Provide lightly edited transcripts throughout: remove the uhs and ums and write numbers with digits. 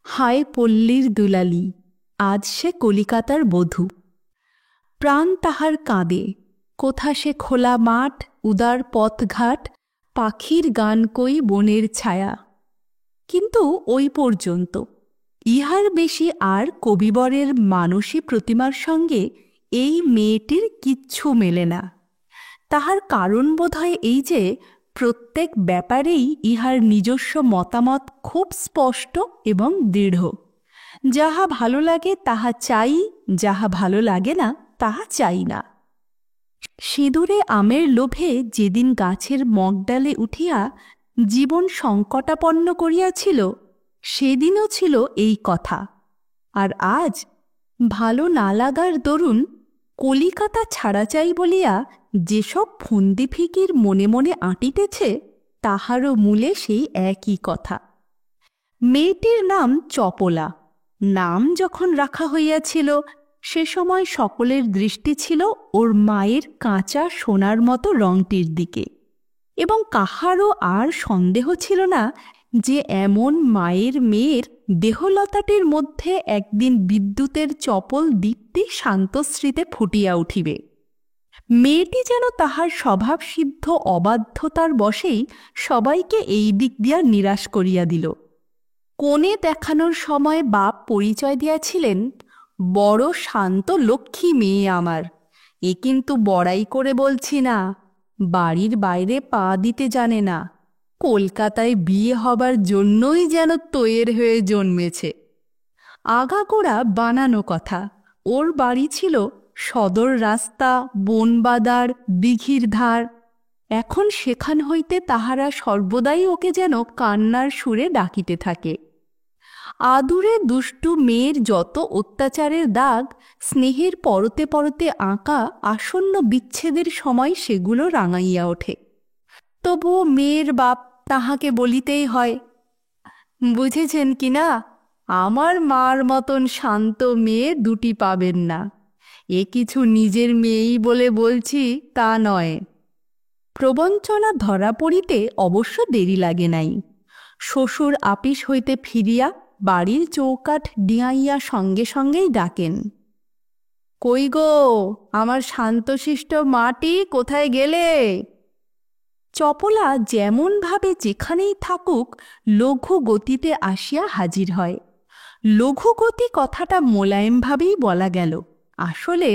হায় পল্লীর দুলালি, আজ সে কলিকাতার বধূ। প্রাণ তাহার কাঁদে, কোথা সে খোলা মাঠ, উদার পথঘাট, পাখির গান কই বনের ছায়া। কিন্তু ওই পর্যন্ত। ইহার বেশি আর কবিবরের মানসী প্রতিমার সঙ্গে এই মেয়েটির কিচ্ছু মেলে না। তাহার কারণ বোধহয় এই যে প্রত্যেক ব্যাপারেই ইহার নিজস্ব মতামত খুব স্পষ্ট এবং দৃঢ়। যাহা ভালো লাগে তাহা চাই, যাহা ভালো লাগে না তাহা চাই না। সিঁদুরে আমের লোভে যেদিন গাছের মগডালে উঠিয়া জীবন সংকটাপন্ন করিয়াছিল, সেদিনও ছিল এই কথা। আর আজ ভালো না লাগার দরুন কলিকাতা ছাড়া চাই বলিয়া যেসব ফন্দি ফিকির মনে মনে আঁটিতেছে, তাহারও মূলে সেই একই কথা। মেয়েটির নাম চপলা। নাম যখন রাখা হইয়াছিল, সে সময় সকলের দৃষ্টি ছিল ওর মায়ের কাঁচা সোনার মতো রংটির দিকে, এবং কাহারও আর সন্দেহ ছিল না যে এমন মায়ের মেয়ের দেহলতাটির মধ্যে একদিন বিদ্যুতের চপল দীপ্তি শান্তশ্রীতে ফুটিয়া উঠিবে। মেয়েটি যেন তাহার স্বভাবসিদ্ধ অবাধ্যতার বশেই সবাইকে এই দিক দিয়া নিরাশ করিয়া দিল। কোণে দেখানোর সময় বাপ পরিচয় দিয়াছিলেন, বড় শান্ত লক্ষ্মী মেয়ে আমার। এ কিন্তু বড়াই করে বলছি না, বাড়ির বাইরে পা দিতে জানে না, কলকাতায় বিয়ে হবার জন্যই যেন তৈর হয়ে জন্মেছে। আগাগোড়া বানানো কথা। ওর বাড়ি ছিল সদর রাস্তা, বনবাদার, দিঘির ধার। এখন সেখান হইতে তাহারা সর্বদাই ওকে যেন কান্নার সুরে ডাকিতে থাকে। আদুরে দুষ্টু মেয়ের যত অত্যাচারের দাগ স্নেহের পরতে পরতে আঁকা আসন্ন বিচ্ছেদের সময় সেগুলো রাঙাইয়া ওঠে। তবুও মেয়ের বাপ তাহাকে বলিতেই হয়। বুঝেছেন কি না, আমার মার মতন শান্ত মেয়ে দুটি পাবেন না। এ কিছু নিজের মেয়েই বলে বলছি তা নয়। প্রবঞ্চনা ধরা পড়িতে অবশ্য দেরি লাগে নাই। শ্বশুর আপিস হইতে ফিরিয়া বাড়ির চৌকাঠ ডিঙাইয়া সঙ্গে সঙ্গেই ডাকেন, কই গো আমার শান্তশিষ্ট মাটি, কোথায় গেলে? চপলা যেমনভাবে যেখানেই থাকুক লঘু গতিতে আসিয়া হাজির হয়। লঘু গতি কথাটা মোলায়েমভাবেই বলা গেল। আসলে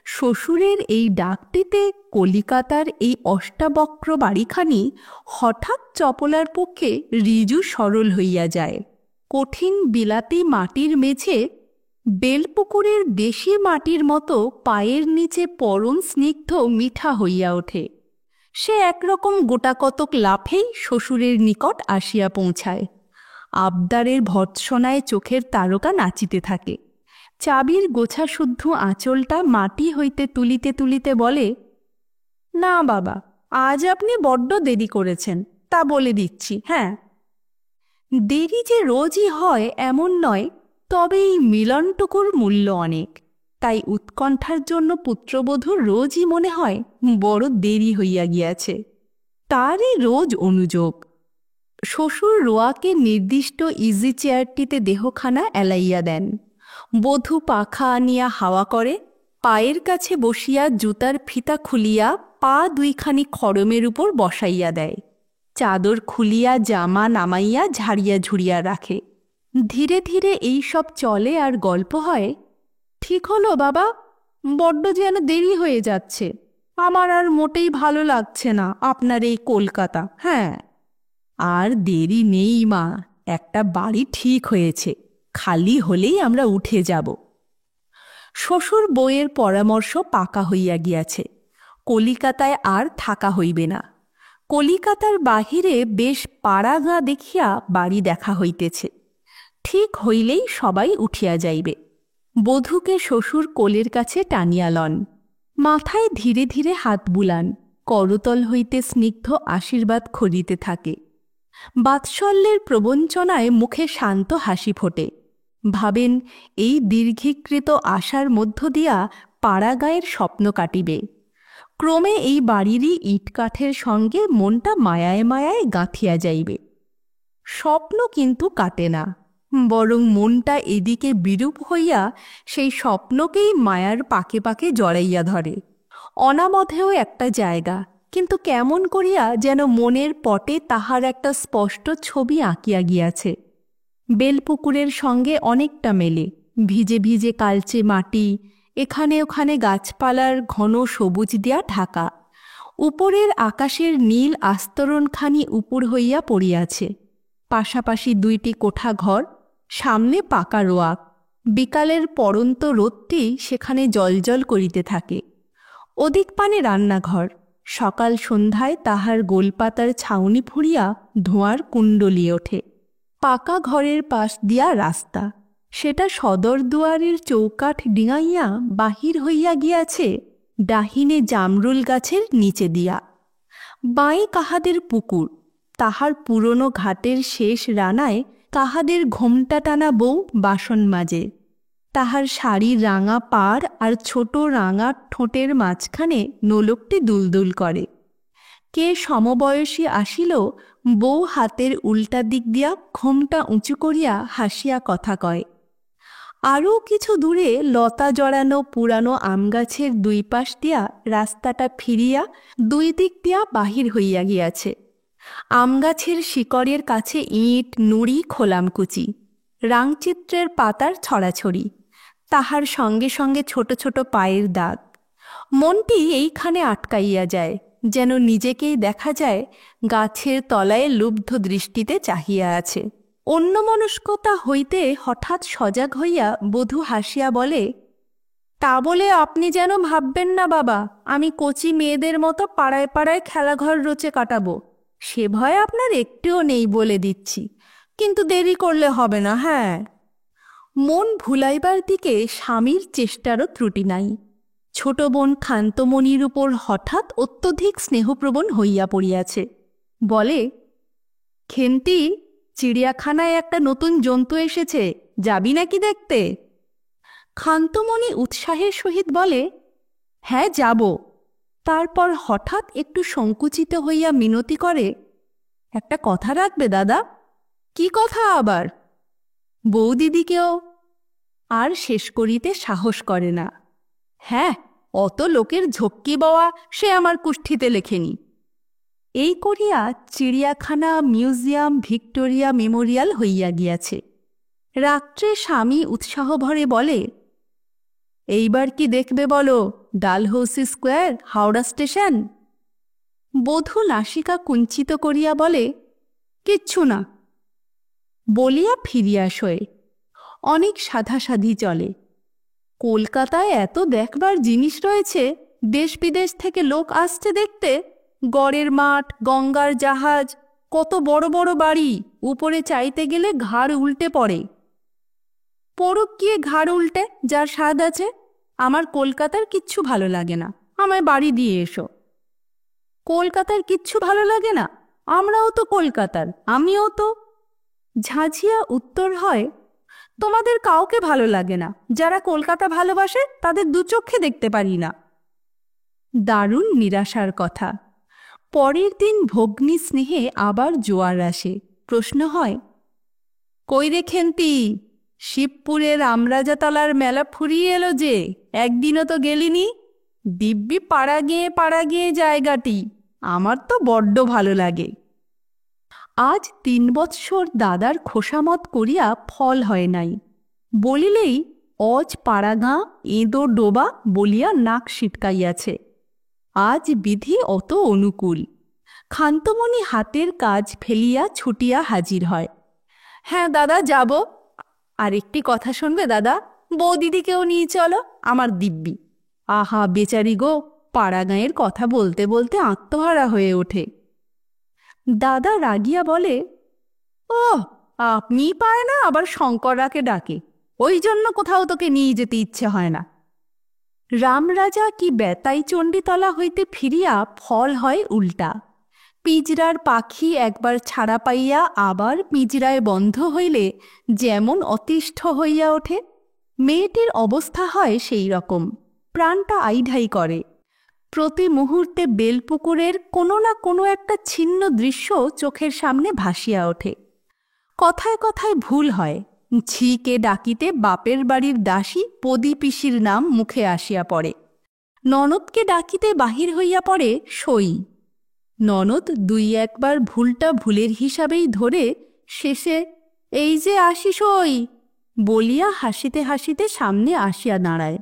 শ্বশুরের এই ডাকটিতে কলিকাতার এই অষ্টাবক্র বাড়িখানি হঠাৎ চপলার পক্ষে ঋজু সরল হইয়া যায়। কঠিন বিলাতি মাটির মেঝে বেলপুকুরের দেশি মাটির মতো পায়ের নিচে পরম স্নিগ্ধ মিঠা হইয়া ওঠে। সে একরকম গোটাকতক লাফেই শ্বশুরের নিকট আসিয়া পৌঁছায়। আবদারের ভর্ৎসনায় চোখের তারকা নাচিতে থাকে। চাবির গোছাশুদ্ধ আঁচলটা মাটি হইতে তুলিতে তুলিতে বলে, না বাবা, আজ আপনি বড্ড দেরি করেছেন, তা বলে দিচ্ছি। হ্যাঁ, দেরি যে রোজই হয় এমন নয়, তবে এই মিলনটুকুর মূল্য অনেক। তাই উৎকণ্ঠার জন্য পুত্রবধূর রোজই মনে হয় বড় দেরি হইয়া গিয়াছে। তারই রোজ অনুযোগ। শ্বশুর রোয়াকে নির্দিষ্ট ইজি চেয়ারটিতে দেহখানা এলাইয়া দেন। বধূ পাখা আনিয়া হাওয়া করে, পায়ের কাছে বসিয়া জুতার ফিতা খুলিয়া পা দুইখানি খড়মের উপর বসাইয়া দেয়। চাদর খুলিয়া জামা নামাইয়া ঝাড়িয়া ঝুড়িয়া রাখে। ধীরে ধীরে এই সব চলে আর গল্প হয়, ঠিক হলো বাবা, বড্ড যেন দেরি হয়ে যাচ্ছে, আমার আর মোটেই ভালো লাগছে না আপনার এই কলকাতা। হ্যাঁ, আর দেরি নেই মা, একটা বাড়ি ঠিক হয়েছে, খালি হলেই আমরা উঠে যাব। শ্বশুর বউয়ের পরামর্শ পাকা হইয়া গিয়াছে, কলিকাতায় আর থাকা হইবে না। কলিকাতার বাহিরে বেশ পাড়াগাঁ দেখিয়া বাড়ি দেখা হইতেছে। ঠিক হইলেই সবাই উঠিয়া যাইবে। বধূকে শ্বশুর কোলের কাছে টানিয়া লন, মাথায় ধীরে ধীরে হাত বুলান, করতল হইতে স্নিগ্ধ আশীর্বাদ খরিতে থাকে। বাৎসল্যের প্রবঞ্চনায় মুখে শান্ত হাসি ফোটে। ভাবেন এই দীর্ঘীকৃত আশার মধ্য দিয়া পাড়াগাঁয়ের স্বপ্ন কাটিবে। ক্রমে এই বাড়িরই ইটকাঠের সঙ্গে মনটা মায়ায় মায়ায় গাঁথিয়া যাইবে। স্বপ্ন কিন্তু কাটে না, বরং মনটা এদিকে বিরূপ হইয়া সেই স্বপ্নকেই মায়ার পাকে পাকে জড়াইয়া ধরে। অনামধেও একটা জায়গা, কিন্তু কেমন করিয়া যেন মনের পটে তাহার একটা স্পষ্ট ছবি আঁকিয়া গিয়াছে। বেলপুকুরের সঙ্গে অনেকটা মেলে, ভিজে ভিজে কালচে মাটি, এখানে ওখানে গাছপালার ঘন সবুজ দিয়া ঢাকা। উপরের আকাশের নীল আস্তরণখানি উপর হইয়া পড়িয়াছে। পাশাপাশি দুইটি কোঠা ঘর, সামনে পাকা রোয়াক। বিকালের পড়ন্ত রোদটি সেখানে জলজল করিতে থাকে। ওদিক পানে রান্নাঘর, সকাল সন্ধ্যায় তাহার গোলপাতার ছাউনি ফুরিয়া ধোঁয়ার কুণ্ডলিয়ে ওঠে। পাকা ঘরের পাশ দিয়া রাস্তা, সেটা সদর দুয়ারের চৌকাঠ ডিঙাইয়া বাহির হইয়া গিয়াছে ডাহিনে জামরুল গাছের নিচে দিয়া। বাঁয়ে কাহাদের পুকুর, তাহার পুরনো ঘাটের শেষ রানায় কাহাদের ঘোমটা টানা বউ বাসন মাজে। তাহার শাড়ির রাঙা পাড় আর ছোট রাঙা ঠোঁটের মাঝখানে নোলকটি দুলদুল করে। কে সমবয়সী আসিল, বউ হাতের উল্টা দিক দিয়া ঘোমটা উঁচু করিয়া হাসিয়া কথা কয়। আরও কিছু দূরে লতা জড়ানো পুরানো আমগাছের দুই পাশ দিয়া রাস্তাটা ফিরিয়া দুই দিক দিয়া বাহির হইয়া গিয়াছে। আমগাছের শিকড়ের কাছে ইট নুড়ি খোলামকুচি, রাংচিত্রের পাতার ছড়াছড়ি, তাহার সঙ্গে সঙ্গে ছোট ছোট পায়ের দাগ। মনটি এইখানে আটকাইয়া যায়, যেন নিজেকেই দেখা যায় গাছের তলায় লুব্ধ দৃষ্টিতে চাহিয়া আছে। অন্যমনস্কতা হইতে হঠাৎ সজাগ হইয়া বধূ হাসিয়া বলে, তা বলে আপনি যেন ভাববেন না বাবা আমি কচি মেয়েদের মতো পাড়ায় পাড়ায় খেলাঘর রচে কাটাবো, সে ভয় আপনার একটুও নেই বলে দিচ্ছি, কিন্তু দেরি করলে হবে না। হ্যাঁ, মন ভুলাইবার দিকে স্বামীর চেষ্টারও ত্রুটি নাই। ছোট বোন ক্ষান্তমণির উপর হঠাৎ অত্যধিক স্নেহপ্রবণ হইয়া পড়িয়াছে। বলে, খেন্তি, চিড়িয়াখানায় একটা নতুন জন্তু এসেছে, যাবি নাকি দেখতে? ক্ষান্তমণি উৎসাহের সহিত বলে, হ্যাঁ যাব। তারপর হঠাৎ একটু সংকুচিত হইয়া মিনতি করে, একটা কথা রাখবে দাদা? কি কথা আবার? বৌদিদিকেও। আর শেষ করিতে সাহস করে না। হ্যাঁ, অত লোকের ঝক্কি বওয়া সে আমার কুষ্ঠিতে লেখেনি। এই করিয়া চিড়িয়াখানা, মিউজিয়াম, ভিক্টোরিয়া মেমোরিয়াল হইয়া গিয়াছে। রাত্রে স্বামী উৎসাহভরে বলে, এইবার কি দেখবে বলো? Dalhousie square, Howrah station? বধূ নাসিকা কুঞ্চিত করিয়া বলে, কিচ্ছু না। বলিয়া ফিরিয়া শোয়। অনেক সাধাসাধি চলে। কলকাতায় এত দেখবার জিনিস রয়েছে, দেশ বিদেশ থেকে লোক আসছে দেখতে। গড়ের মাঠ, গঙ্গার জাহাজ, কত বড় বড় বাড়ি, উপরে চাইতে গেলে ঘাড় উল্টে পড়ে। পড়ুক গিয়ে ঘাড় উল্টে, যার স্বাদ আছে। আমার কলকাতার কিচ্ছু ভালো লাগে না, আমায় বাড়ি দিয়ে এসো। কলকাতার কিচ্ছু ভালো লাগে না? আমরাও তো কলকাতার, আমিও তো। ঝাঁঝিয়া উত্তর হয়, তোমাদের কাউকে ভালো লাগে না। যারা কলকাতা ভালোবাসে তাদের দু চক্ষে দেখতে পারি না। দারুণ নিরাশার কথা। পরের দিন ভগ্নী স্নেহে আবার জোয়ার আসে। প্রশ্ন হয়, কই রে খেন্তি, শিবপুরের আমরাজাতলার মেলা ফুরিয়ে এলো যে, একদিনও তো গেলিনি। দিব্যি পাড়া গিয়ে জায়গাটি, আমার তো বড্ড ভালো লাগে। আজ 3 বৎসর দাদার খোসামত করিয়া ফল হয় নাই। বলিলেই অজ পাড়াগাঁ এঁদো ডোবা বলিয়া নাক সিটকাইয়াছে। আজ বিধি অত অনুকূল। ক্ষান্তমণি হাতের কাজ ফেলিয়া ছুটিয়া হাজির হয়। হ্যাঁ দাদা, যাব। আরেকটি কথা শুনবে দাদা? বৌদিদিকেও নিয়ে চলো, আমার দিব্যি। আহা বেচারি গো, পাড়াগাঁয়ের কথা বলতে বলতে আত্মহারা হয়ে ওঠে। দাদা রাগিয়া বলে, ও আপনি পায় না, আবার শঙ্কররাকে ডাকে, ওই জন্য কোথাও তোকে নিয়ে যেতে ইচ্ছে হয় না। রামরাজা কি বেতাই চণ্ডীতলা হইতে ফিরিয়া ফল হয় উল্টা। পিজরার পাখি একবার ছাড়া পাইয়া আবার পিজরায় বন্ধ হইলে যেমন অতিষ্ঠ হইয়া ওঠে, মেয়েটির অবস্থা হয় সেই রকম। প্রাণটা আইঢাই করে। প্রতি মুহূর্তে বেলপুকুরের কোনো না কোনো একটা ছিন্ন দৃশ্য চোখের সামনে ভাসিয়া ওঠে। কথায় কথায় ভুল হয়, ঝিকে ডাকিতে বাপের বাড়ির দাসী পদী পিসির নাম মুখে আসিয়া পড়ে। ননদকে ডাকিতে বাহির হইয়া পড়ে সই। ননদ দুই একবার ভুলটা ভুলের হিসাবেই ধরে শেষে এই যে আসি সই বলিয়া হাসিতে হাসিতে সামনে আসিয়া দাঁড়ায়।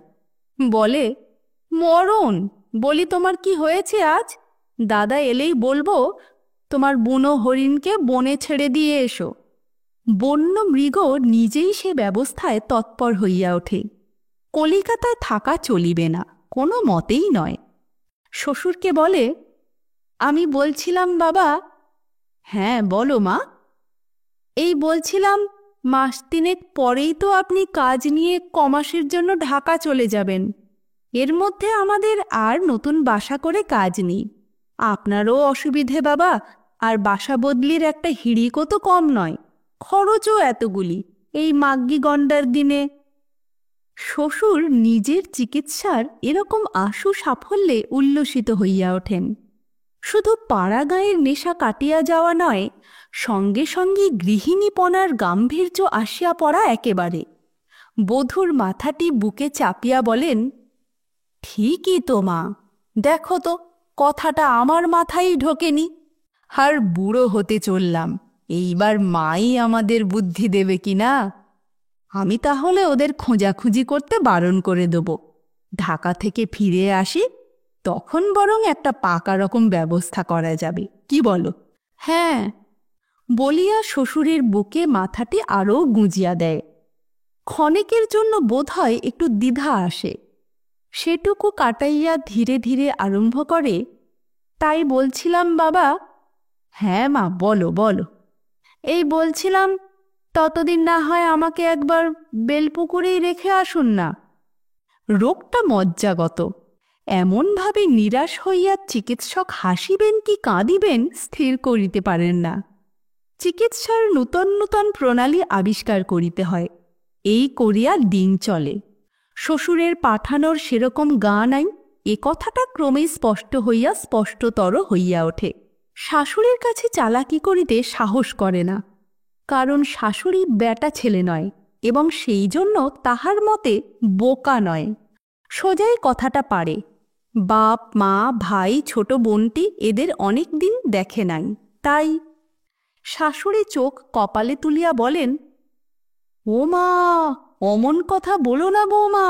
বলে, মরণ, বলি তোমার কি হয়েছে আজ? দাদা এলেই বলবো তোমার বুনো হরিণকে বনে ছেড়ে দিয়ে এসো। বন্য মৃগ নিজেই সে ব্যবস্থায় তৎপর হইয়া ওঠে। কলিকাতায় থাকা চলিবে না, কোনো মতেই নয়। শ্বশুরকে বলে, আমি বলছিলাম বাবা। হ্যাঁ বলো মা। এই বলছিলাম, মাস তিনেক পরেই তো আপনি কাজ নিয়ে কমাসের জন্য ঢাকা চলে যাবেন। এর মধ্যে আমাদের আর নতুন বাসা করে কাজ নেই। আপনারও অসুবিধে বাবা, আর বাসা বদলির একটা হিড়িকও তো কম নয়, খরচও এতগুলি এই মাগ্গি গন্ডার দিনে। শ্বশুর নিজের চিকিৎসার এরকম আশু সাফল্যে উল্লসিত হইয়া ওঠেন। শুধু পাড়া গাঁয়ের নেশা কাটিয়া যাওয়া নয়, সঙ্গে সঙ্গে গৃহিণীপনার গাম্ভীর্য আসিয়া পড়া একেবারে। বধূর মাথাটি বুকে চাপিয়া বলেন, ঠিকই তো মা, দেখো তো কথাটা আমার মাথায় ঢোকেনি। আর বুড়ো হতে চললাম, এইবার মাই আমাদের বুদ্ধি দেবে কি না। আমি তাহলে ওদের খোঁজাখুঁজি করতে বারণ করে দেব। ঢাকা থেকে ফিরে আসি, তখন বরং একটা পাকা রকম ব্যবস্থা করা যাবে, কি বলো? হ্যাঁ বলিয়া শ্বশুরের বুকে মাথাটি আরও গুঁজিয়া দেয়। ক্ষণেকের জন্য বোধহয় একটু দ্বিধা আসে, সেটুকু কাটাইয়া ধীরে ধীরে আরম্ভ করে, তাই বলছিলাম বাবা। হ্যাঁ মা, বলো বলো। এই বলছিলাম, ততদিন না হয় আমাকে একবার বেলপুকুরেই রেখে আসুন না। রোগটা মজ্জাগত। এমনভাবে নিরাশ হইয়া চিকিৎসক হাসিবেন কি কাঁদিবেন স্থির করিতে পারেন না। চিকিৎসার নূতন নূতন প্রণালী আবিষ্কার করিতে হয়, এই করিয়া দিন চলে। শ্বশুরের পাঠানোর সেরকম গা নাই, এ কথাটা ক্রমেই স্পষ্ট হইয়া স্পষ্টতর হইয়া ওঠে। শাশুড়ির কাছে চালাকি করিতে সাহস করে না, কারণ শাশুড়ি বেটা ছেলে নয় এবং সেই জন্য তাহার মতে বোকা নয়, সোজাই কথাটা পারে। বাপ মা ভাই ছোট বোনটি এদের অনেক দিন দেখে নাই, তাই। শাশুড়ি চোখ কপালে তুলিয়া বলেন, ও মা, অমন কথা বলো না বৌমা,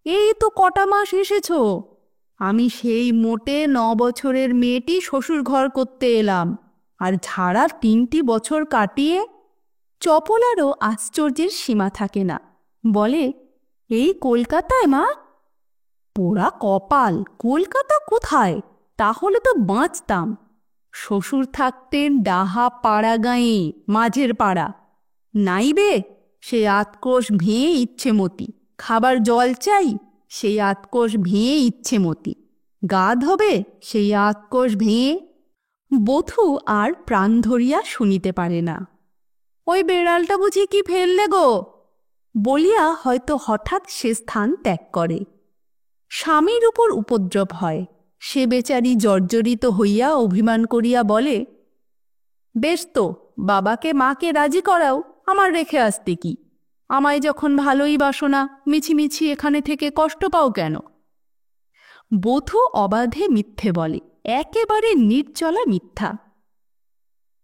এই তো কটা মাস এসেছ। আমি সেই মোটে 9 বছরের মেয়েটি শ্বশুর ঘর করতে এলাম, আর ঝাড়া 3টি বছর কাটিয়ে। চপলারও আশ্চর্যের সীমা থাকে না, বলে, এই কলকাতায় মা? পোড়া কপাল, কলকাতা কোথায়? তাহলে তো বাঁচতাম। শ্বশুর থাকতেন ডাহা পাড়া গাঁয়ে, মাঝের পাড়া। নাইবে সে আতকোষ ভেঙে ইচ্ছেমতি, খাবার জল চাই সেই আতকোষ ভেঙে ইচ্ছেমতি, গা ধোবে সেই আতকোষ ভেঙে। বধূ আর প্রাণ ধরিয়া শুনিতে পারে না। ওই বেড়ালটা বুঝি কি ফেললে গো বলিয়া হয়তো হঠাৎ সে স্থান ত্যাগ করে। স্বামীর উপর উপদ্রব হয়, সে বেচারি জর্জরিত হইয়া অভিমান করিয়া বলে, বেশ তো, বাবাকে মাকে রাজি করাও, আমার রেখে আসতে কি? আমায় যখন ভালোই বাসো না, মিছিমিছি এখানে থেকে কষ্ট পাও কেন? বধূ অবাধে মিথ্যে বলে, একেবারে নির্জলা মিথ্যা।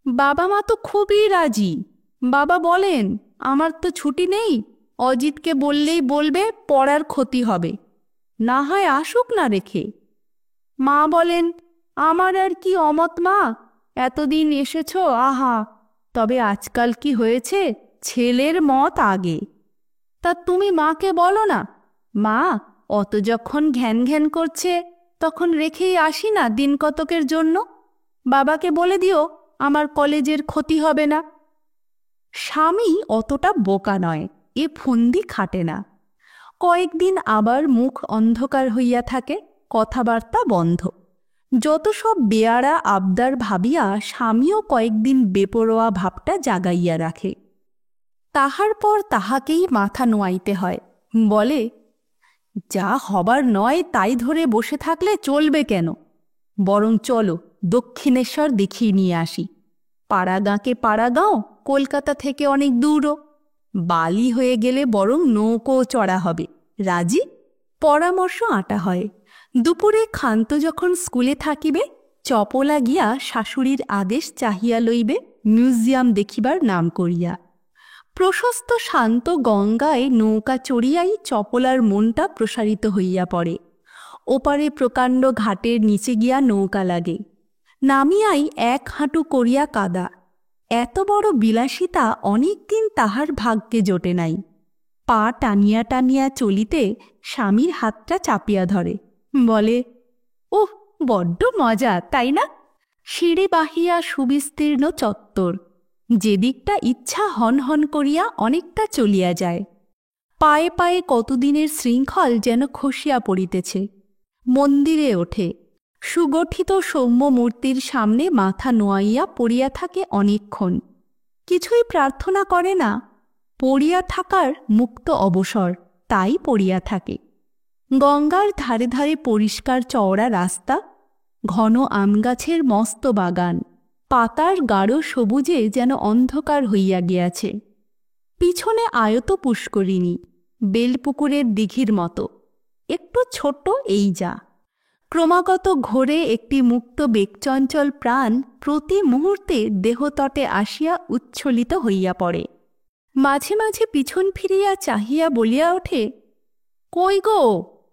বাবা মা তো খুবই রাজি। বাবা বলেন, আমার তো ছুটি নেই, অজিতকে বললেই বলবে পড়ার ক্ষতি হবে, না হয় আসুক না রেখে। মা বলেন, আমার আর কি অমত মা, এতদিন এসেছ, আহা, তবে আজকাল কি হয়েছে, ছেলের মত আগে। তা তুমি মাকে বলো না, মা অত যখন ঘ্যান ঘ্যান করছে, তখন রেখেই আসি না দিন কতকের জন্য। বাবাকে বলে দিও আমার কলেজের ক্ষতি হবে না। স্বামী অতটা বোকা নয়, এ ফন্দি খাটে না। কয়েকদিন আবার মুখ অন্ধকার হইয়া থাকে, কথাবার্তা বন্ধ। যত সব বেয়ারা আবদার ভাবিয়া স্বামীও কয়েকদিন বেপরোয়া ভাবটা জাগাইয়া রাখে। তাহার পর তাহাকেই মাথা নোয়াইতে হয়, বলে, যা হবার নয় তাই ধরে বসে থাকলে চলবে কেন? বরং চলো দক্ষিণেশ্বর দেখিয়ে নিয়ে আসি। পাড়াগাঁকে পাড়াগাঁও, কলকাতা থেকে অনেক দূরও। বালি হয়ে গেলে বরং নৌকো চড়া হবে। রাজি? পরামর্শ আঁটা হয়। দুপুরে ক্ষান্ত যখন স্কুলে থাকিবে, চপলা গিয়া শাশুড়ির আদেশ চাহিয়া লইবে মিউজিয়াম দেখিবার নাম করিয়া। প্রশস্ত শান্ত গঙ্গায় নৌকা চড়িয়াই চপলার মনটা প্রসারিত হইয়া পড়ে। ওপারে প্রকাণ্ড ঘাটের নিচে গিয়া নৌকা লাগে, নামিয়াই এক হাঁটু করিয়া কাদা। এত বড় বিলাসিতা অনেক দিন তাহার ভাগ্যে জোটে নাই। পা টানিয়া টানিয়া চলিতে স্বামীর হাতটা চাপিয়া ধরে, বলে, ওহ, বড্ড মজা, তাই না? সিঁড়ি বাহিয়া সুবিস্তীর্ণ চত্বর, যেদিকটা ইচ্ছা হন হন করিয়া অনেকটা চলিয়া যায়। পায়ে পায়ে কতদিনের শৃঙ্খল যেন খসিয়া পড়িতেছে। মন্দিরে ওঠে, সুগঠিত সৌম্য মূর্তির সামনে মাথা নোয়াইয়া পড়িয়া থাকে অনেকক্ষণ। কিছুই প্রার্থনা করে না, পড়িয়া থাকার মুক্ত অবসর, তাই পড়িয়া থাকে। গঙ্গার ধারে ধারে পরিষ্কার চওড়া রাস্তা, ঘন আমগাছের মস্ত বাগান, পাতার গাঢ় সবুজে যেন অন্ধকার হইয়া গিয়াছে। পিছনে আয়ত পুষ্করিণী, বেলপুকুরের দিঘির মতো, একটু ছোট এই যা। ক্রমাগত ঘোরে একটি মুক্ত বেগচঞ্চল প্রাণ প্রতি মুহূর্তে দেহতটে আসিয়া উচ্ছ্বলিত হইয়া পড়ে। মাঝে মাঝে পিছন ফিরিয়া চাহিয়া বলিয়া ওঠে, কই গো,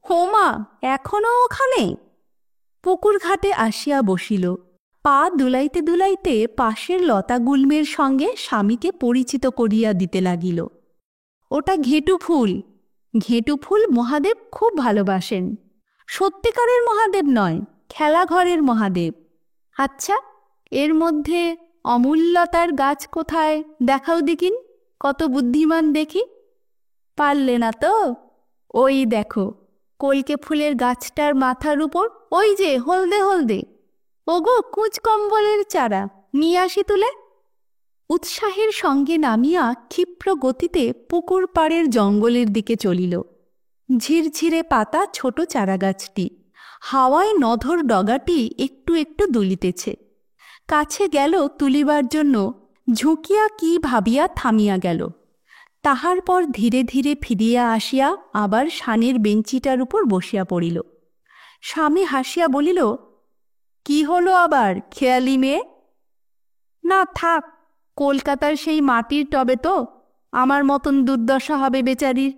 হোমা, এখনো ওখানে? পুকুর ঘাটে আসিয়া বসিল, পা দুলাইতে দুলাইতে পাশের লতাগুল্মের সঙ্গে স্বামীকে পরিচিত করিয়া দিতে লাগিল। ওটা ঘেটু ফুল। ঘেটু ফুল মহাদেব খুব ভালোবাসেন। সত্যিকারের মহাদেব নয়, খেলাঘরের মহাদেব। আচ্ছা, এর মধ্যে অমূল্যতার গাছ কোথায় দেখাও দেখিন, কত বুদ্ধিমান দেখি। পারলে না তো? ওই দেখো, কলকে ফুলের গাছটার মাথার উপর, ওই যে হলদে হলদে। ওগো, কুচকম্বলের চারা, নিয়ে আসি তুলে। উৎসাহের সঙ্গে নামিয়া ক্ষিপ্র গতিতে পুকুর পাড়ের জঙ্গলের দিকে চলিল। ঝিরঝিরে পাতা ছোট চারাগাছটি, হাওয়ায় নধর ডগাটি একটু একটু দুলিতেছে। কাছে গেল তুলিবার জন্য, ঝুঁকিয়া কি ভাবিয়া থামিয়া গেল। তাহার পর ধীরে ধীরে ফিরিয়া আসিয়া আবার শানের বেঞ্চিটার উপর বসিয়া পড়িল। স্বামী হাসিয়া বলিল, কি হলো আবার, খেয়ালি মেয়ে? না থাক, কলকাতার সেই মাটির টবে তো আমার মতন দুর্দশা হবে বেচারির।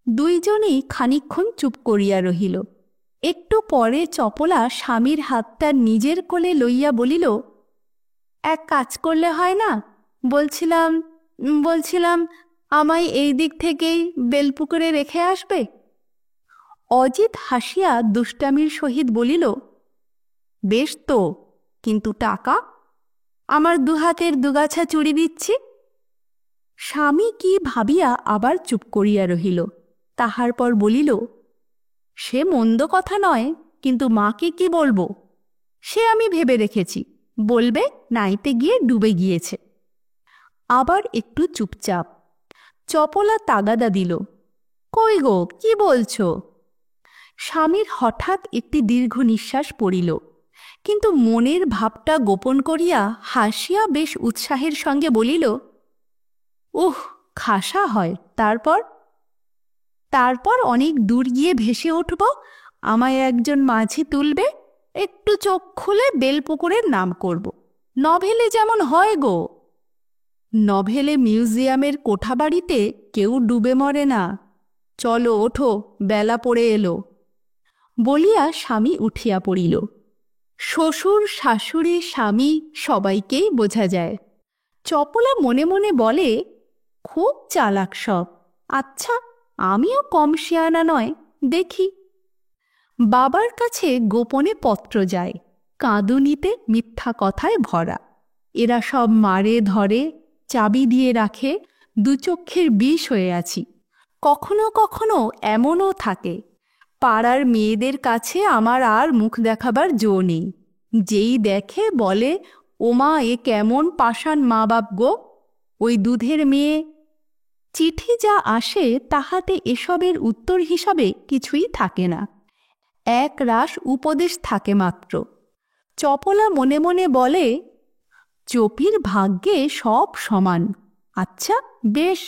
দুইজনেই খানিকক্ষণ চুপ করিয়া রহিল। একটু পরে চপলা স্বামীর হাতটা নিজের কোলে লইয়া বলিল, এক কাজ করলে হয় না? বলছিলাম আমায় এই দিক থেকেই বেলপুকুরে রেখে আসবে। অজিত হাসিয়া দুষ্টামির সহিত বলিল, বেশ তো, কিন্তু টাকা? আমার দুহাতের দুগাছা চুড়ি দিচ্ছি। স্বামী কি ভাবিয়া আবার চুপ করিয়া রহিল। তাহার পর বলিল, সে মন্দ কথা নয়, কিন্তু মাকে কি বলবো? সে আমি ভেবে রেখেছি, বলবে নাইতে গিয়ে ডুবে গিয়েছে। আবার একটু চুপচাপ। চপলা তাগাদা দিল, কই গো, কি বলছো? স্বামীর হঠাৎ একটি দীর্ঘ নিঃশ্বাস পড়িল, কিন্তু মনের ভাবটা গোপন করিয়া হাসিয়া বেশ উৎসাহের সঙ্গে বলিল, খাসা হয়। তারপর অনেক দূর গিয়ে ভেসে উঠব, আমায় একজন মাঝি তুলবে, একটু চোখ খুলে বেলপুকুরের নাম করব। নভেলে যেমন হয় গো। নভেলে মিউজিয়ামের কোঠাবাড়িতে কেউ ডুবে মরে না। চলো ওঠো, বেলা পড়ে এলো। বলিয়া স্বামী উঠিয়া পড়িল। শ্বশুর, শাশুড়ি, স্বামী সবাইকেই বোঝা যায়। চপলা মনে মনে বলে, খুব চালাক সব। আচ্ছা, আমিও কম শিয়ানা নয়, দেখি। বাবার কাছে গোপনে পত্র যায়, কাঁদুনিতে মিথ্যা কথায় ভরা। এরা সব মারে ধরে, চাবি দিয়ে রাখে, দুচক্ষের বিষ হয়ে আছি। কখনো কখনো এমনও থাকে, পাড়ার মেয়েদের কাছে আমার আর মুখ দেখাবার জো নেই। যেই দেখে বলে, ওমা, এ কেমন পাষাণ মা বাপ গো, ওই দুধের মেয়ে। চিঠি যা আসে তাহাতে এসবের উত্তর হিসাবে কিছুই থাকে না, এক রাশ উপদেশ থাকে মাত্র। চপলা মনে মনে বলে, চপির ভাগ্যে সব সমান। আচ্ছা বেশ,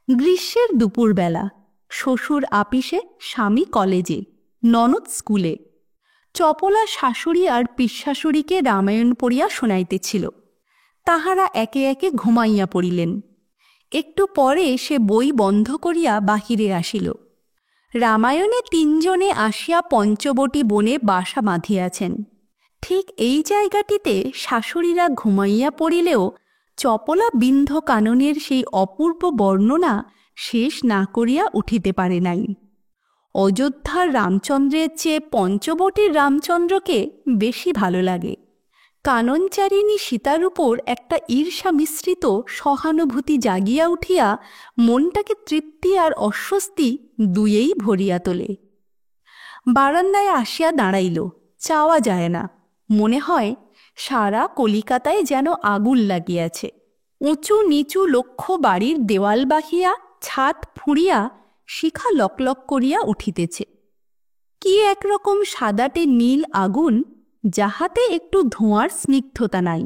গ্রীষ্মের দুপুরবেলা, শ্বশুর আপিসে, স্বামী কলেজে, ননদ স্কুলে। চপলা শাশুড়ি আর পিশাশুড়িকে রামায়ণ পড়িয়া শোনাইতেছিল। তাহারা একে একে ঘুমাইয়া পড়িলেন। একটু পরে সে বই বন্ধ করিয়া বাহিরে আসিল। রামায়ণে তিনজনে আসিয়া পঞ্চবটী বনে বাসা বাঁধিয়াছেন। ঠিক এই জায়গাটিতে শাশুড়িরা ঘুমাইয়া পড়িলেও চপলা বিন্ধ কাননের সেই অপূর্ব বর্ণনা শেষ না করিয়া উঠিতে পারে নাই। অযোধ্যার রামচন্দ্রের চেয়ে পঞ্চবটির রামচন্দ্রকে বেশি ভালো লাগে। কাননচারিণী সীতার উপর একটা ঈর্ষা মিশ্রিত সহানুভূতি জাগিয়া উঠিয়া মনটাকে তৃপ্তি আর অস্বস্তি দুয়েই ভরিয়া তোলে। বারান্দায় আসিয়া দাঁড়াইল। চাওয়া যায় না, মনে হয় সারা কলিকাতায় যেন আগুন লাগিয়াছে। উঁচু নিচু লক্ষ্য বাড়ির দেওয়াল বাহিয়া, ছাদ ফুঁড়িয়া শিখা লকলক করিয়া উঠিতেছে। কি একরকম সাদাটে নীল আগুন, যাহাতে একটু ধোঁয়ার স্নিগ্ধতা নাই।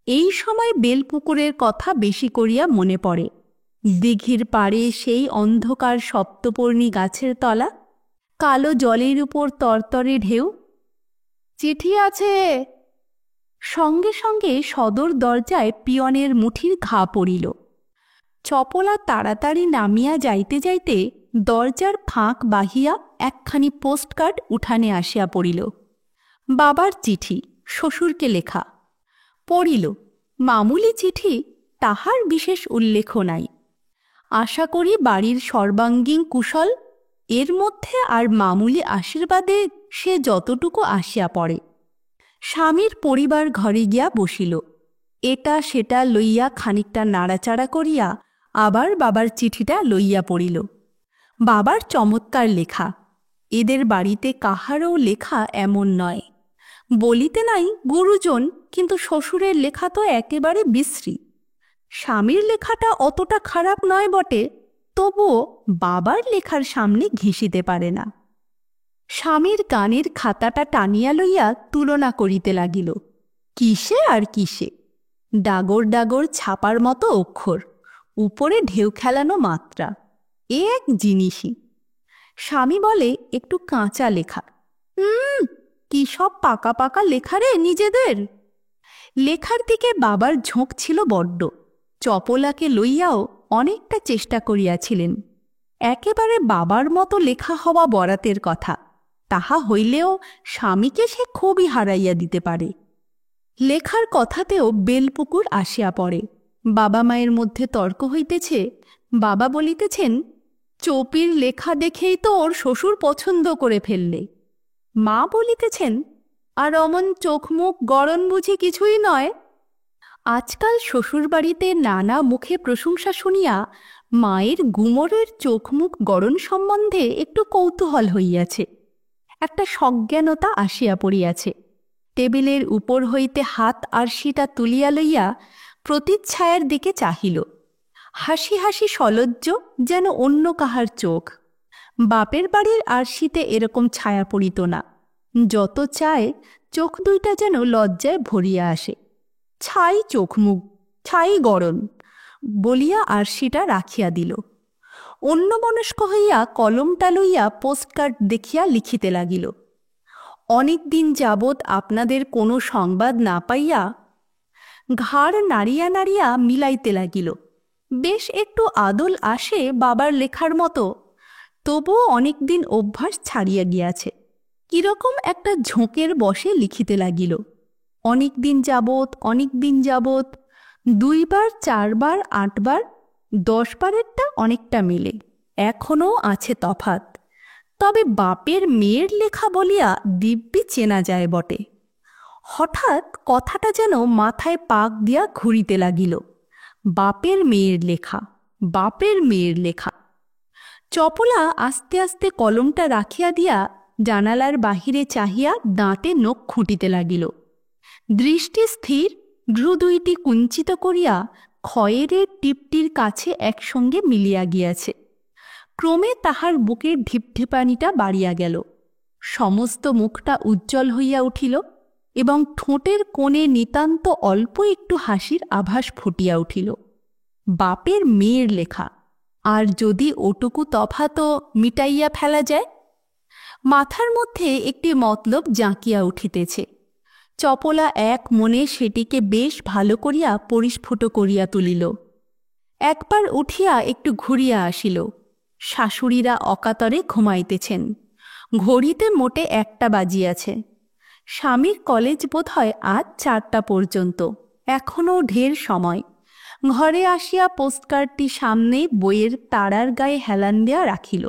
এই সময় বেলপুকুরের কথা বেশি করিয়া মনে পড়ে। দিঘির পাড়ে সেই অন্ধকার সপ্তপর্ণী গাছের তলা, কালো জলের উপর তরতরে ঢেউ। চিঠি আছে। সঙ্গে সঙ্গে সদর দরজায় পিয়নের মুঠির ঘা পড়িল। চপলা তাড়াতাড়ি নামিয়া যাইতে যাইতে দরজার ফাঁক বাহিয়া একখানি পোস্টকার্ড উঠানে আসিয়া পড়িল। বাবার চিঠি, শ্বশুরকে লেখা। পড়িল। মামুলি চিঠি, তাহার বিশেষ উল্লেখ নাই। আশা করি বাড়ির সর্বাঙ্গীন কুশল, এর মধ্যে আর মামুলি আশীর্বাদে সে যতটুকু আসিয়া পড়ে। স্বামীর পরিবার ঘরে গিয়া বসিল। এটা সেটা লইয়া খানিকটা নাড়াচাড়া করিয়া আবার বাবার চিঠিটা লইয়া পড়িল। বাবার চমৎকার লেখা। এদের বাড়িতে কাহারও লেখা এমন নয়। বলিতে নাই গুরুজন, কিন্তু শ্বশুরের লেখা তো একেবারে বিশ্রী। স্বামীর লেখাটা অতটা খারাপ নয় বটে, তবুও বাবার লেখার সামনে ঘেঁষিতে পারে না। স্বামীর গানের খাতাটা টানিয়া লইয়া তুলনা করিতে লাগিল। কিসে আর কিসে! ডাগর ডাগর ছাপার মতো অক্ষর, উপরে ঢেউ খেলানো মাত্রা, এ এক জিনিসই। স্বামী বলে একটু কাঁচা লেখা। কি সব পাকা পাকা লেখা রে নিজেদের! লেখার দিকে বাবার ঝোঁক ছিল বড্ড। চপলাকে লইয়াও অনেকটা চেষ্টা করিয়াছিলেন। একেবারে বাবার মতো লেখা হওয়া বরাতের কথা, তাহা হইলেও স্বামীকে সে খুবই হারাইয়া দিতে পারে। লেখার কথাতেও বেলপুকুর আসিয়া পড়ে। বাবা মায়ের মধ্যে তর্ক হইতেছে। বাবা বলিতেছেন, চপির লেখা দেখেই তো ওর শ্বশুর পছন্দ করে ফেললে। মা বলিতেছেন, আর অমন চোখ মুখ গড়ন বুঝি কিছুই নয়। আজকাল শ্বশুরবাড়িতে নানা মুখে প্রশংসা শুনিয়া মায়ের গুমরের চোখ মুখ গড়ন সম্বন্ধে একটু কৌতূহল হইয়াছে। একটা সজ্ঞানতা আসিয়া পড়িয়াছে। টেবিলের উপর হইতে হাত আরশিটা তুলিয়া লইয়া প্রতিচ্ছায়ার দিকে চাহিল। হাসি হাসি সলজ্জ, যেন অন্য কাহার চোখ। বাপের বাড়ির আরশিতে এরকম ছায়া পড়িত না। যত চায় চোখ দুইটা যেন লজ্জায় ভরিয়া আসে। ছাই চোখ মুখ, ছাই গড়ন বলিয়া আরশিটা রাখিয়া দিল। অন্যমনস্ক হইয়া কলমটা লইয়া পোস্টকার্ড দেখিয়া লিখিতে লাগিল। অনেক দিন যাবৎ আপনাদের কোনো সংবাদ না পাইয়া ঘাড় নাড়িয়া নাড়িয়া মিলাইতে লাগিল। বেশ একটু আদল আসে বাবার লেখার মতো, তবুও অনেকদিন অভ্যাস ছাড়িয়া গিয়াছে। কিরকম একটা ঝোঁকের বশে লিখিতে লাগিল। অনেক দিন যাবৎ, 2 বার 4 বার 8 বার, 10 বারেরটা অনেকটা মেলে, এখনও আছে তফাৎ। তবে বাপের মেয়ের লেখা বলিয়া দিব্যি চেনা যায় বটে। হঠাৎ কথাটা যেন মাথায় পাক দিয়া ঘুরিতে লাগিল। বাপের মেয়ের লেখা, বাপের মেয়ের লেখা। চপলা আস্তে আস্তে কলমটা রাখিয়া দিয়া জানালার বাহিরে চাহিয়া দাঁতে নখ খুঁটিতে লাগিল। দৃষ্টি স্থির, ভ্রু দুইটি কুঞ্চিত করিয়া খয়েরের টিপটির কাছে একসঙ্গে মিলিয়া গিয়াছে। ক্রমে তাহার বুকের ঢিপঢিপানিটা বাড়িয়া গেল। সমস্ত মুখটা উজ্জ্বল হইয়া উঠিল এবং ঠোঁটের কোণে নিতান্ত অল্প একটু হাসির আভাস ফুটিয়া উঠিল। বাপের মেয়ের লেখা, আর যদি ওটুকু তফাতও মিটাইয়া ফেলা যায়। মাথার মধ্যে একটি মতলব জাঁকিয়া উঠিতেছে। চপলা এক মনে সেটিকে বেশ ভালো করিয়া পরিস্ফুট করিয়া তুলিল। একবার উঠিয়া একটু ঘুরিয়া আসিল। শাশুড়িরা অকাতরে ঘুমাইতেছেন। ঘড়িতে মোটে 1টা বাজিয়াছে। স্বামীর কলেজ বোধহয় আজ 4টা পর্যন্ত, এখনও ঢের সময়। ঘরে আসিয়া পোস্টকার্ডটি সামনে বইয়ের তারার গায়ে হেলান দেয়া রাখিল।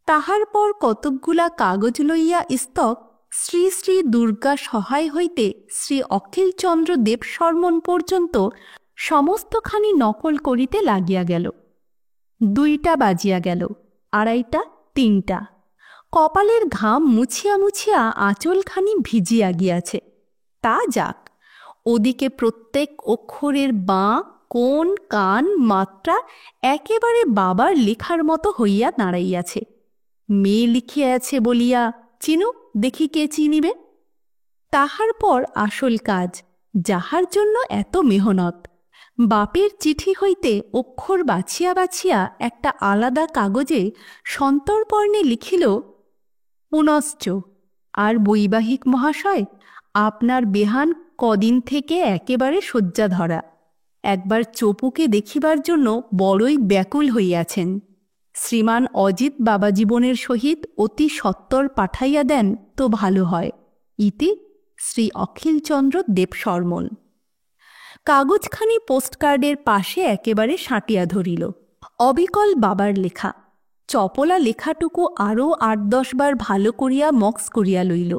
তাহার পর কতকগুলা কাগজ লইয়া স্তক শ্রী শ্রী দুর্গা সহায় হইতে শ্রী অখিলচন্দ্র দেবশর্মন পর্যন্ত সমস্তখানি নকল করিতে লাগিয়া গেল। 2টা বাজিয়া গেল, 2:30, 3টা। কপালের ঘাম মুছিয়া মুছিয়া আঁচলখানি ভিজিয়া গিয়াছে। তা যাক, ওদিকে প্রত্যেক অক্ষরের বাঁ, কোণ, কান, মাত্রা একেবারে বাবার লেখার মতো হইয়া দাঁড়াইয়াছে। মেয়ে লিখিয়াছে বলিয়া চিনু, দেখি কে চিনিবে। তাহার পর আসল কাজ, যাহার জন্য এত মেহনত। বাপের চিঠি হইতে অক্ষর বাছিয়া বাছিয়া একটা আলাদা কাগজে সন্তর্পণে লিখিল, পুনশ্চ, আর বৈবাহিক মহাশয়, আপনার বেহান কদিন থেকে একেবারে শয্যা ধরা। একবার চপুকে দেখিবার জন্য বড়ই ব্যাকুল হইয়াছেন। শ্রীমান অজিত বাবাজীবনের সহিত অতি সত্বর পাঠাইয়া দেন তো ভালো হয়। ইতি শ্রী অখিলচন্দ্র দেবশর্মন। কাগজখানি পোস্টকার্ডের পাশে একেবারে সাঁটিয়া ধরিল। অবিকল বাবার লেখা। চপলা লেখাটুকু আরও 8-10 বার ভালো করিয়া মক্স করিয়া লইল।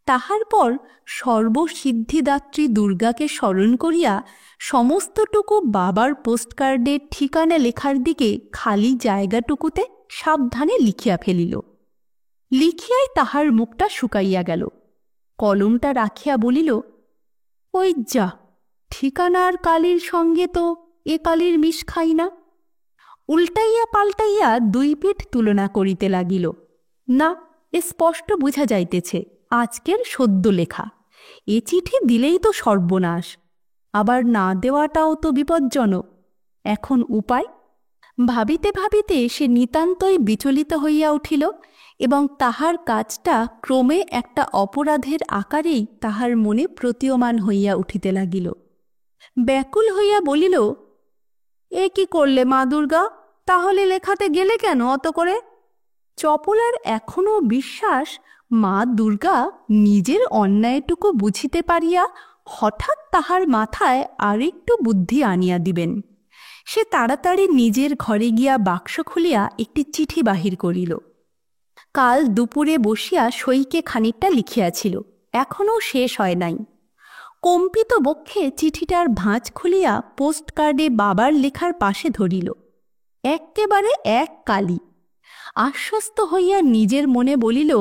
তাহার পর সর্বসিদ্ধিদাত্রী দুর্গাকে স্মরণ করিয়া সমস্তটুকু বাবার পোস্টকার্ডের ঠিকানা লেখার দিকে খালি জায়গাটুকুতে সাবধানে লিখিয়া ফেলিল। লিখিয়াই তাহার মুখটা শুকাইয়া গেল। কলমটা রাখিয়া বলিল, ওই যা, ঠিকানার কালির সঙ্গে তো এ কালির মিশ খাই না। উল্টাইয়া পাল্টাইয়া 2 পিঠ তুলনা করিতে লাগিল। না, এ স্পষ্ট বুঝা যাইতেছে আজকের সদ্য লেখা। এ চিঠি দিলেই তো সর্বনাশ, আবার না দেওয়াটাও তো বিপজ্জনক। এখন উপায়? ভাবিতে ভাবিতে সে নিতান্তই বিচলিত হইয়া উঠিল এবং তাহার কাজটা ক্রমে একটা অপরাধের আকারেই তাহার মনে প্রতীয়মান হইয়া উঠিতে লাগিল। ব্যাকুল হইয়া বলিল, এ কি করলে মা দুর্গা? তাহলে লেখাতে গেলে কেন অত করে? চপলার এখনও বিশ্বাস মা দুর্গা নিজের অন্যায়টুকু বুঝিতে পারিয়া হঠাৎ তাহার মাথায় আরেকটু বুদ্ধি আনিয়া দিবেন। সে তাড়াতাড়ি নিজের ঘরে গিয়া বাক্স খুলিয়া একটি চিঠি বাহির করিল। কাল দুপুরে বসিয়া সইকে খানিকটা লিখিয়াছিল, এখনও শেষ হয় নাই। কম্পিত বক্ষে চিঠিটার ভাঁজ খুলিয়া পোস্টকার্ডে বাবার লেখার পাশে ধরিল। এক্কেবারে এক কালি। আশ্বস্ত হইয়া নিজের মনে বলিল,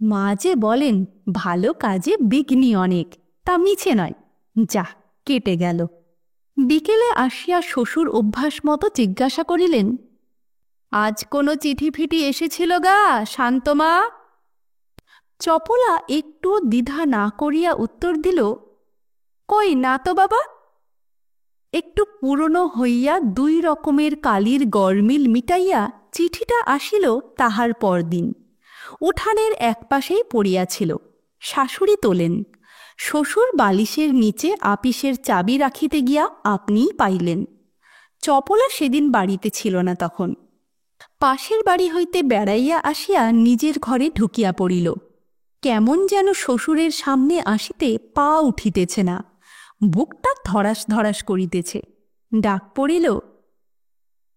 মা যে বলেন ভালো কাজে বিঘ্নি অনেক, তা মিছে নয়। যা, কেটে গেল। বিকেলে আসিয়া শ্বশুর অভ্যাস মতো জিজ্ঞাসা করিলেন, আজ কোনো চিঠি ফিটি এসেছিল গা শান্তমা? চপলা একটু দ্বিধা না করিয়া উত্তর দিল, কই না তো বাবা। একটু পুরনো হইয়া 2 রকমের কালির গরমিল মিটাইয়া চিঠিটা আসিল তাহার পরদিন। উঠানের একপাশেই পড়িয়াছিল। শাশুড়ি তোলেন। শ্বশুর বালিশের নিচে আপিসের চাবি রাখিতে গিয়া আপনিই পাইলেন। চপলা সেদিন বাড়িতে ছিল না তখন। পাশের বাড়ি হইতে বেড়াইয়া আসিয়া নিজের ঘরে ঢুকিয়া পড়িল। কেমন যেন শ্বশুরের সামনে আসিতে পা উঠিতেছে না, বুকটা ধরাস ধরাস করিতেছে। ডাক পড়িল,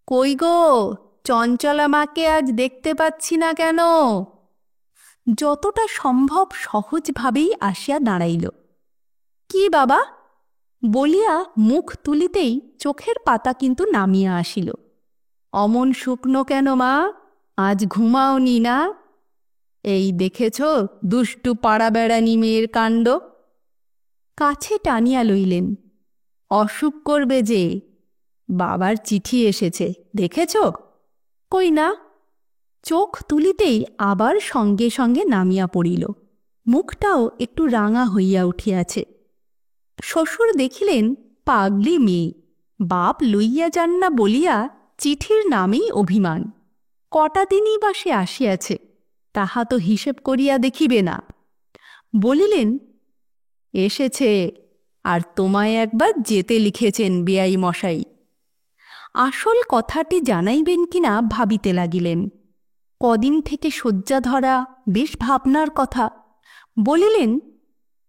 কই গো, চঞ্চলা মাকে আজ দেখতে পাচ্ছি না কেন? যতটা সম্ভব সহজভাবেই আসিয়া দাঁড়াইল। কি বাবা বলিয়া মুখ তুলিতেই চোখের পাতা কিন্তু নামিয়া আসিল। অমন শুকনো কেন মা, আজ ঘুমাওনি না? এই দেখেছ দুষ্টু পাড়া বেড়ানি মেয়ের কাণ্ড। কাছে টানিয়া লইলেন। অসুখ করবে যে, বাবার চিঠি এসেছে, দেখেছ? কই না। চোখ তুলিতেই আবার সঙ্গে সঙ্গে নামিয়া পড়িল। মুখটাও একটু রাঙা হইয়া উঠিয়াছে। শ্বশুর দেখিলেন পাগলি মেয়ে, বাপ লইয়া যান না বলিয়া চিঠির নামেই অভিমান। কটা দিনই বা সে আসিয়াছে, তাহা তো হিসেব করিয়া দেখিবে না। বলিলেন, এসেছে, আর তোমায় একবার যেতে লিখেছেন বেয়াই মশাই। আসল কথাটি জানাইবেন কিনা ভাবিতে লাগিলেন। কদিন থেকে শয্যা ধরা, বেশ ভাবনার কথা। বলিলেন,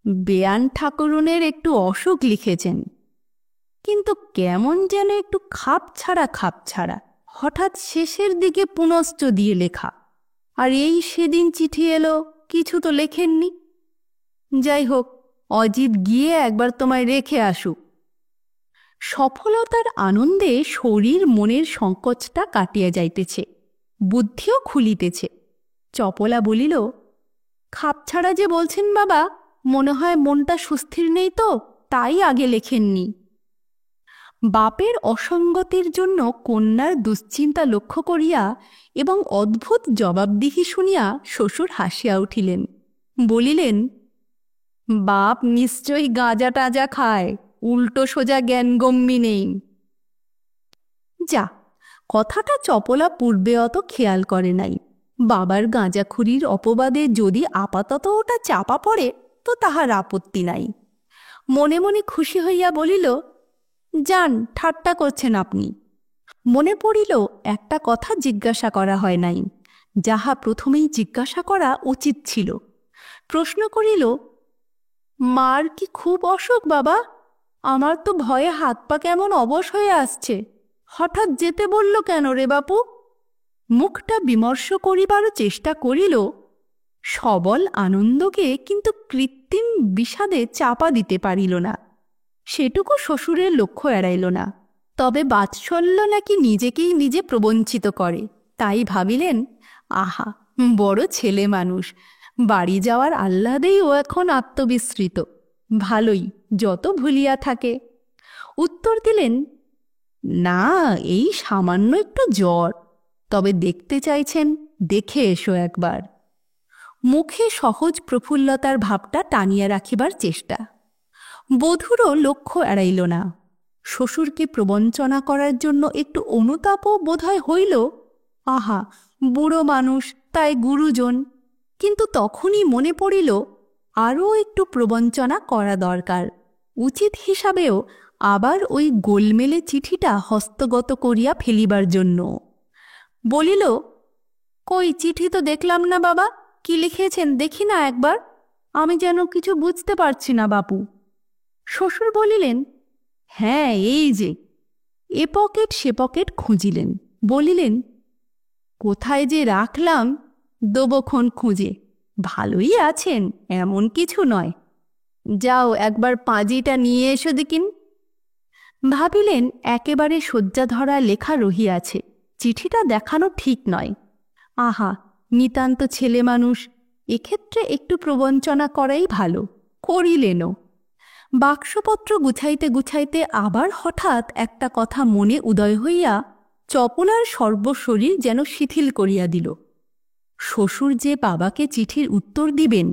বেয়ান ঠাকুরুনের একটু অসুখ লিখেছেন, কিন্তু কেমন যেন একটু খাপ ছাড়া, হঠাৎ শেষের দিকে পুনশ্চ দিয়ে লেখা। আর এই সেদিন চিঠি এলো, কিছু তো লেখেননি। যাই হোক, অজিত গিয়ে একবার তোমায় রেখে আসুক। সফলতার আনন্দে শরীর মনের সংকোচটা কাটিয়া যাইতেছে, বুদ্ধিও খুলিতেছে। চপলা বলিল, খাপছাড়া যে বলছেন বাবা, মনে হয় মনটা সুস্থির নেই, তো তাই আগে লেখেননি। বাপের অসঙ্গতির জন্য কন্যার দুশ্চিন্তা লক্ষ্য করিয়া এবং অদ্ভুত জবাবদিহি শুনিয়া শ্বশুর হাসিয়া উঠিলেন। বলিলেন, বাপ নিশ্চয়ই গাঁজা টাজা খায়, উল্টো সোজা জ্ঞানগম্যি নেই। যা, কথাটা চপলা পূর্বে অত খেয়াল করে নাই। বাবার গাঁজাখুরির অপবাদে যদি আপাতত ওটা চাপা পড়ে তো তাহার আপত্তি নাই। মনে মনে খুশি হইয়া বলিল, যান, ঠাট্টা করছেন আপনি। মনে পড়িল একটা কথা জিজ্ঞাসা করা হয় নাই, যাহা প্রথমেই জিজ্ঞাসা করা উচিত ছিল। প্রশ্ন করিল, মার কি খুব অসুখ বাবা? আমার তো ভয়ে হাত পা কেমন অবশ হয়ে আসছে। হঠাৎ যেতে বলল কেন রে বাপু? মুখটা বিমর্ষ করিবারও চেষ্টা করিল, সবল আনন্দকে কিন্তু কৃত্রিম বিষাদে চাপা দিতে পারিল না। সেটুকু শ্বশুরের লক্ষ্য এড়াইল না। তবে বাৎসল্য নাকি নিজেকেই নিজে প্রবঞ্চিত করে, তাই ভাবিলেন, আহা, বড় ছেলে মানুষ, বাড়ি যাওয়ার আহ্লাদেই ও এখন আত্মবিস্মৃত। ভালোই, যত ভুলিয়া থাকে। উত্তর দিলেন, না, এই সামান্য একটু জ্বর, তবে দেখতে চাইছেন, দেখে এসো একবার। মুখে সহজ প্রফুল্লতার ভাবটা টানিয়া রাখিবার চেষ্টা। বধূরও লক্ষ্য এড়াইল না। শ্বশুরকে প্রবঞ্চনা করার জন্য একটু অনুতাপও বোধহয় হইল। আহা, বুড়ো মানুষ, তাই গুরুজন। কিন্তু তখনই মনে পড়িল আরও একটু প্রবঞ্চনা করা দরকার। উচিত হিসাবেও আবার ওই গোলমেলে চিঠিটা হস্তগত করিয়া ফেলিবার জন্য। বলিল, কই, চিঠি তো দেখলাম না বাবা, কি লিখেছেন দেখি না একবার। আমি যেন কিছু বুঝতে পারছি না বাপু। শ্বশুর বলিলেন, হ্যাঁ, এই যে। এ পকেট সে পকেট খুঁজিলেন। বলিলেন, কোথায় যে রাখলাম, দেবক্ষণ খুঁজে। ভালোই আছেন, এমন কিছু নয়। যাও, একবার পাঁজিটা নিয়ে এসো দেখিন। ভাবিলেন, একেবারে শয্যা ধরা লেখা রহিয়াছে, চিঠিটা দেখানো ঠিক নয়। আহা, নিতান্ত ছেলে মানুষ, এক্ষেত্রে একটু প্রবঞ্চনা করাই ভালো। করিলেনও। বাক্সপত্র গুছাইতে গুছাইতে আবার হঠাৎ একটা কথা মনে উদয় হইয়া চপলার সর্বশরীর যেন শিথিল করিয়া দিল। শ্বশুর যে বাবাকে চিঠির উত্তর দিবেন,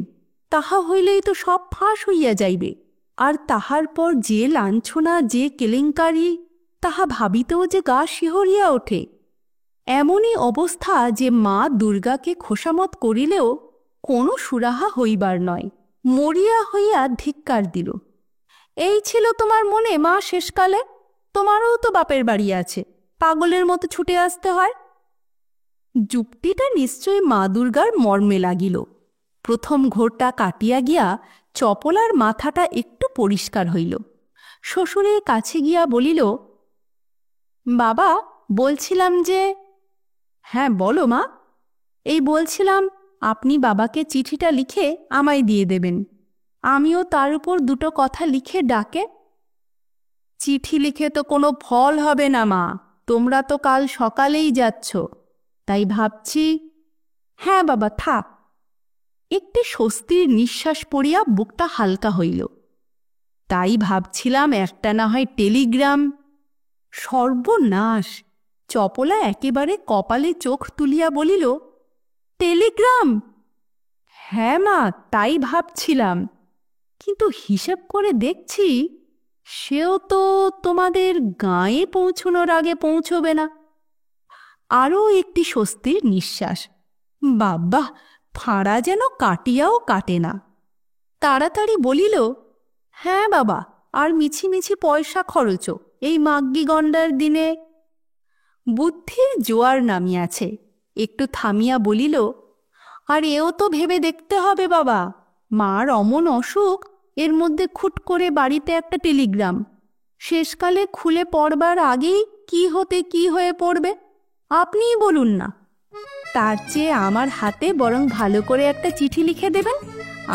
তাহা হইলেই তো সব ফাঁস হইয়া যাইবে। আর তাহার পর যে লাঞ্ছনা, যে কেলেঙ্কারি, তাহা ভাবিতেও যে গা শিহরিয়া ওঠে। এমনই অবস্থা যে মা দুর্গাকে খোসামত করিলেও কোনো সুরাহা হইবার নয়। মরিয়া হইয়া ধিক্কার দিল। এই ছিল তোমার মনে মা শেষকালে? তোমারও তো বাপের বাড়ি আছে, পাগলের মতো ছুটে আসতে হয়। যুক্তিটা নিশ্চয় মা দুর্গার মর্মে লাগিল। প্রথম ঘোরটা কাটিয়া গিয়া চপলার মাথাটা একটু পরিষ্কার হইল। শ্বশুরের কাছে গিয়া বলিল, বাবা, বলছিলাম যে। হ্যাঁ, বলো মা। এই বলছিলাম, আপনি বাবাকে চিঠিটা লিখে আমায় দিয়ে দেবেন, আমিও তার উপর দুটো কথা লিখে ডাকে। চিঠি লিখে তো কোনো ফল হবে না মা, তোমরা তো কাল সকালেই যাচ্ছ, তাই ভাবছি। হ্যাঁ বাবা, থাক। একটি স্বস্তির নিঃশ্বাস পড়িয়া বুকটা হালকা হইল। তাই ভাবছিলাম একটা না হয় টেলিগ্রাম। সর্বনাশ! চপলা একেবারে কপালে চোখ তুলিয়া বলিল, টেলিগ্রাম? হ্যাঁ মা, তাই ভাবছিলাম, কিন্তু হিসেব করে দেখছি সেও তো তোমাদের গাঁয়ে পৌঁছনোর আগে পৌঁছবে না। আরও একটি স্বস্তির নিঃশ্বাস। বাবা, ফাঁড়া যেন কাটিয়াও কাটে না। তাড়াতাড়ি বলিল, হ্যাঁ বাবা, আর মিছিমিছি পয়সা খরচও এই মাগ্গি গন্ডার দিনে। বুদ্ধির জোয়ার নামিয়াছে। একটু থামিয়া বলিল, আর এও তো ভেবে দেখতে হবে বাবা, মার অমন অসুখ, এর মধ্যে খুট করে বাড়িতে একটা টেলিগ্রাম, শেষকালে খুলে পড়বার আগেই কি হতে কি হয়ে পড়বে, আপনিই বলুন না। তার চেয়ে আমার হাতে বরং ভালো করে একটা চিঠি লিখে দেবেন,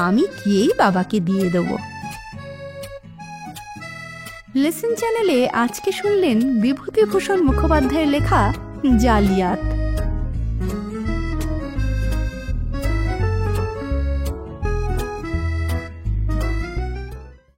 আমি গিয়েই বাবাকে দিয়ে দেব। লেসন চ্যানেলে আজকে শুনলেন বিভূতিভূষণ মুখোপাধ্যায়ের লেখা জালিয়াত।